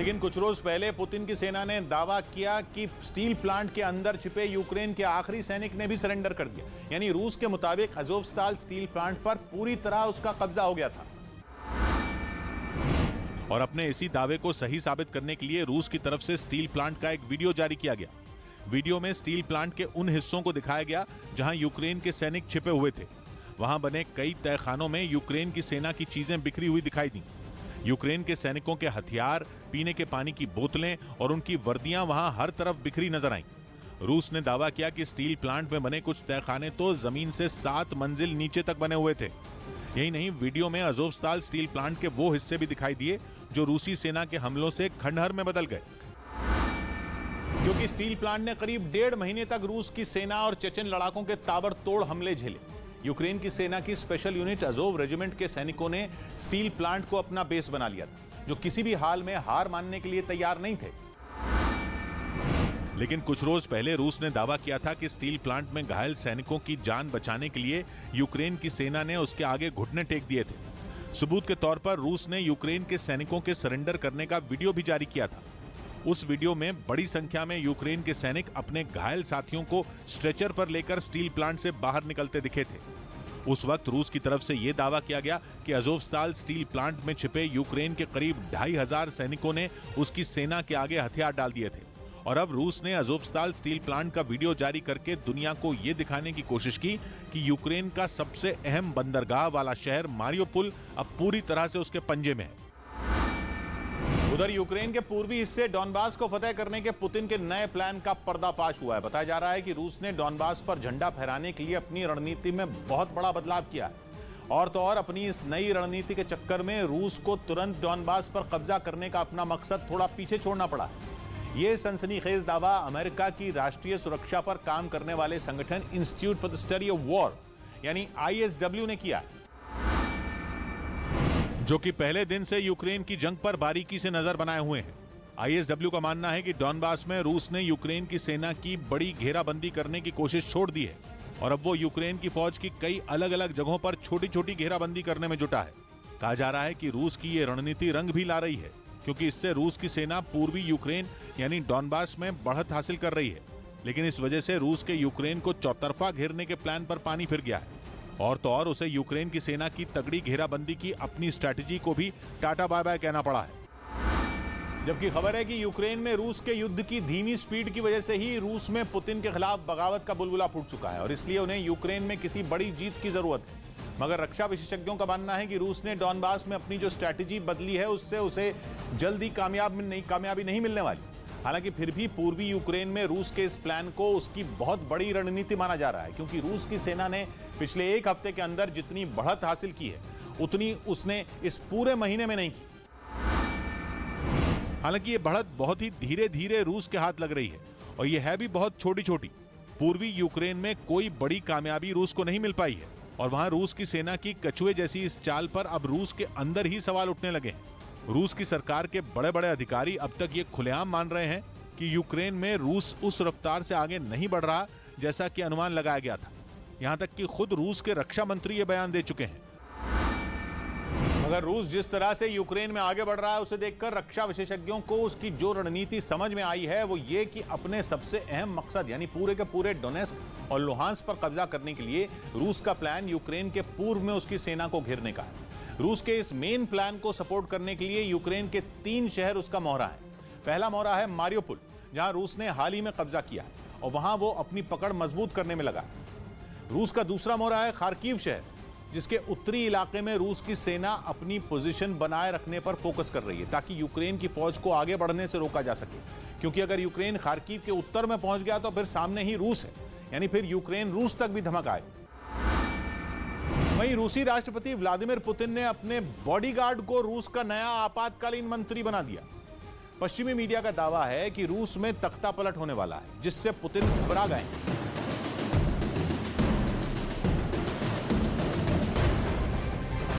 लेकिन कुछ रोज पहले पुतिन की सेना ने दावा किया कि स्टील प्लांट के अंदर छिपे यूक्रेन के आखिरी सैनिक ने भी सरेंडर कर दिया। यानी रूस के मुताबिक अज़ोवस्ताल स्टील प्लांट पर पूरी तरह उसका कब्जा हो गया था। और अपने इसी दावे को सही साबित करने के लिए रूस की तरफ से स्टील प्लांट का एक वीडियो जारी किया गया। वीडियो में स्टील प्लांट के उन हिस्सों को दिखाया गया जहां यूक्रेन के सैनिक छिपे हुए थे। वहां बने कई तहखानों में यूक्रेन की सेना की चीजें बिखरी हुई दिखाई दी। यूक्रेन के सैनिकों के हथियार, पीने के पानी की बोतलें और उनकी वर्दियां वहां हर तरफ बिखरी नजर आईं। रूस ने दावा किया कि स्टील प्लांट में बने कुछ तहखाने तो जमीन से 7 मंजिल नीचे तक बने हुए थे। यही नहीं, वीडियो में अज़ोवस्ताल स्टील प्लांट के वो हिस्से भी दिखाई दिए जो रूसी सेना के हमलों से खंडहर में बदल गए। क्योंकि स्टील प्लांट ने करीब 1.5 महीने तक रूस की सेना और चेचन लड़ाकों के ताबड़तोड़ हमले झेले। यूक्रेन की सेना की स्पेशल यूनिट अज़ोव रेजिमेंट के सैनिकों ने स्टील प्लांट को अपना बेस बना लिया था, जो किसी भी हाल में हार मानने के लिए तैयार नहीं थे। लेकिन कुछ रोज पहले रूस ने दावा किया था कि स्टील प्लांट में घायल सैनिकों की जान बचाने के लिए यूक्रेन की सेना ने उसके आगे घुटने टेक दिए थे। सबूत के तौर पर रूस ने यूक्रेन के सैनिकों के सरेंडर करने का वीडियो भी जारी किया था। उस वीडियो में बड़ी संख्या में यूक्रेन के सैनिक अपने घायल साथियों को स्ट्रेचर पर लेकर स्टील प्लांट से बाहर निकलते दिखे थे। उस वक्त रूस की तरफ से यह दावा किया गया कि अज़ोवस्ताल स्टील प्लांट में छिपे यूक्रेन के करीब 2500 सैनिकों ने उसकी सेना के आगे हथियार डाल दिए थे। और अब रूस ने अज़ोवस्ताल स्टील प्लांट का वीडियो जारी करके दुनिया को यह दिखाने की कोशिश की कि यूक्रेन का सबसे अहम बंदरगाह वाला शहर मारियोपोल अब पूरी तरह से उसके पंजे में है। उधर यूक्रेन के पूर्वी हिस्से डॉनबास को फतेह करने के पुतिन के नए प्लान का पर्दाफाश हुआ है। बताया जा रहा है कि रूस ने डॉनबास पर झंडा फहराने के लिए अपनी रणनीति में बहुत बड़ा बदलाव किया है। और तो और अपनी इस नई रणनीति के चक्कर में रूस को तुरंत डॉनबास पर कब्जा करने का अपना मकसद थोड़ा पीछे छोड़ना पड़ा है। यह सनसनीखेज दावा अमेरिका की राष्ट्रीय सुरक्षा पर काम करने वाले संगठन institute for the study of war यानी ISW ने किया है, जो कि पहले दिन से यूक्रेन की जंग पर बारीकी से नजर बनाए हुए हैं। ISW का मानना है कि डॉनबास में रूस ने यूक्रेन की सेना की बड़ी घेराबंदी करने की कोशिश छोड़ दी है और अब वो यूक्रेन की फौज की कई अलग अलग जगहों पर छोटी छोटी घेराबंदी करने में जुटा है। कहा जा रहा है कि रूस की ये रणनीति रंग भी ला रही है, क्योंकि इससे रूस की सेना पूर्वी यूक्रेन यानी डॉनबास में बढ़त हासिल कर रही है। लेकिन इस वजह से रूस के यूक्रेन को चौतरफा घेरने के प्लान पर पानी फिर गया है। और तो और उसे यूक्रेन की सेना की तगड़ी घेराबंदी की अपनी स्ट्रैटेजी को भी टाटा बाय बाय कहना पड़ा है। जबकि खबर है कि यूक्रेन में रूस के युद्ध की धीमी स्पीड की वजह से ही रूस में पुतिन के खिलाफ बगावत का बुलबुला फूट चुका है और इसलिए उन्हें यूक्रेन में किसी बड़ी जीत की जरूरत है। मगर रक्षा विशेषज्ञों का मानना है कि रूस ने डॉनबास में अपनी जो स्ट्रैटेजी बदली है उससे उसे जल्दी कामयाबी नहीं मिलने वाली। हालांकि फिर भी पूर्वी यूक्रेन में रूस के इस प्लान को उसकी बहुत बड़ी रणनीति माना जा रहा है, क्योंकि रूस की सेना ने पिछले 1 हफ्ते के अंदर जितनी बढ़त हासिल की है उतनी उसने इस पूरे महीने में नहीं की। हालांकि ये बढ़त बहुत ही धीरे धीरे रूस के हाथ लग रही है और ये है भी बहुत छोटी छोटी। पूर्वी यूक्रेन में कोई बड़ी कामयाबी रूस को नहीं मिल पाई है और वहां रूस की सेना की कछुए जैसी इस चाल पर अब रूस के अंदर ही सवाल उठने लगे हैं। रूस की सरकार के बड़े बड़े अधिकारी अब तक ये खुलेआम मान रहे हैं कि यूक्रेन में रूस उस रफ्तार से आगे नहीं बढ़ रहा जैसा कि अनुमान लगाया गया था। यहां तक कि खुद रूस के रक्षा मंत्री ये बयान दे चुके हैं। मगर रूस जिस तरह से यूक्रेन में आगे बढ़ रहा है उसे देखकर रक्षा विशेषज्ञों को उसकी जो रणनीति समझ में आई है वो ये कि अपने सबसे अहम मकसद यानी पूरे के पूरे डोनेस्क और लुहांस्क पर कब्जा करने के लिए रूस का प्लान यूक्रेन के पूर्व में उसकी सेना को घेरने का है। रूस के इस मेन प्लान को सपोर्ट करने के लिए यूक्रेन के 3 शहर उसका मोहरा है। पहला मोहरा है मारियोपोल, जहां रूस ने हाल ही में कब्जा किया और वहां वो अपनी पकड़ मजबूत करने में लगा। रूस का दूसरा मोहरा है खार्किव शहर, जिसके उत्तरी इलाके में रूस की सेना अपनी पोजीशन बनाए रखने पर फोकस कर रही है ताकि यूक्रेन की फौज को आगे बढ़ने से रोका जा सके, क्योंकि अगर यूक्रेन खार्किव के उत्तर में पहुंच गया तो फिर सामने ही रूस है, यानी फिर यूक्रेन रूस तक भी धमक आए। वहीं रूसी राष्ट्रपति व्लादिमीर पुतिन ने अपने बॉडीगार्ड को रूस का नया आपातकालीन मंत्री बना दिया। पश्चिमी मीडिया का दावा है कि रूस में तख्ता पलट होने वाला है, जिससे पुतिन घबरा गए।